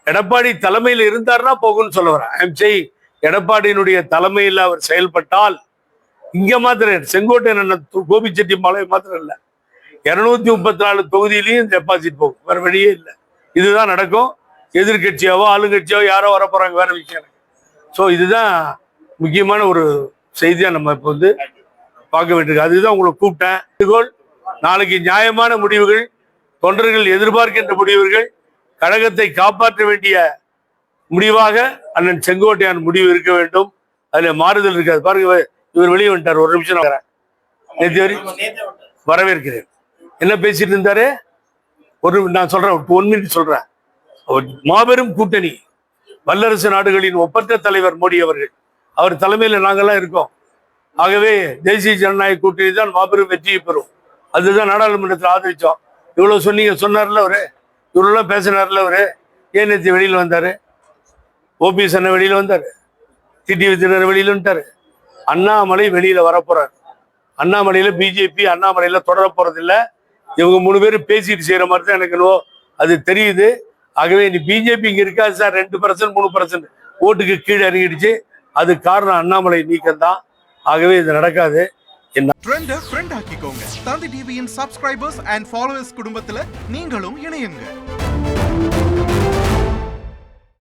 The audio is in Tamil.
எடப்பாடி தலைமையில் இருந்தார்னா போகும்னு சொல்ல வரேன். ஐம் சேயிங் எடப்பாடியினுடைய தலைமையில் அவர் செயல்பட்டால் இங்க மாத்திரம் செங்கோட்டையன் கோபிச்செட்டிப்பாளையம் மாத்திரம் இல்ல 234 தொகுதியிலையும் டெபாசிட் போகும். வேற வழியே இல்லை. இதுதான் நடக்கும். எதிர்கட்சியாவோ ஆளுங்கட்சியாவோ யாரோ வர போறாங்க, வேற விஷயம். ஸோ இதுதான் முக்கியமான ஒரு செய்தியா நம்ம இப்போ வந்து பார்க்க வேண்டியிருக்கு. அதுதான் உங்களை கூப்பிட்டேன். நாளைக்கு நியாயமான முடிவுகள், தொண்டர்கள் எதிர்பார்க்கின்ற முடிவுகள், கழகத்தை காப்பாற்ற வேண்டிய முடிவாக அண்ணன் செங்கோட்டையான் முடிவு இருக்க வேண்டும். அதுல மாறுதல் இருக்காது. பாருங்க, இவர் வெளியே வந்துட்டார். ஒரு நிமிஷம் வரவேற்கிறேன். என்ன பேசிட்டு இருந்தாரு? நான் சொல்றேன், 1 மினிட் சொல்றேன். மாபெரும் கூட்டணி, வல்லரசு நாடுகளின் ஒப்பற்ற தலைவர் மோடி அவர்கள், அவர் தலைமையில் நாங்கெல்லாம் இருக்கோம். ஆகவே தேசிய ஜனநாயக கூட்டணி தான் மாபெரும் வெற்றியை பெறும். அதுதான் நாடாளுமன்றத்தில் ஆதரிச்சோம். இவ்வளவு சொன்னார்ல அவரு, இவ்வளவு பேசினார்ல அவரு. ஏன் நேற்று வெளியில் வந்தாரு? ஓபிஎஸ் அண்ணன் வெளியில வந்தாரு, டிடிவி தினகரன் வெளியில வந்துட்டாரு. அண்ணாமலை வெளியில வரப்போறாரு. அண்ணாமலையில பிஜேபி அண்ணாமலையில தொடர போறது இல்லை. இவங்க 3 பேரும் பேசிட்டு செய்யற மாதிரி தான் எனக்கு அது தெரியுது. ஆகவே நீ பிஜேபி இங்க இருக்காது சார், 2% 3% ஓட்டுக்கு கீழே இறங்கிடுச்சு. அது காரணம் அண்ணாமலை நீக்கம் தான். ஆகவே இது நடக்காது. ஃப்ரெண்ட் ஆக்கிக்கோங்க. தந்தி டிவியின் சப்ஸ்கிரைபர்ஸ் அண்ட் ஃபாலோவர்ஸ் குடும்பத்துல நீங்களும் இணையுங்க.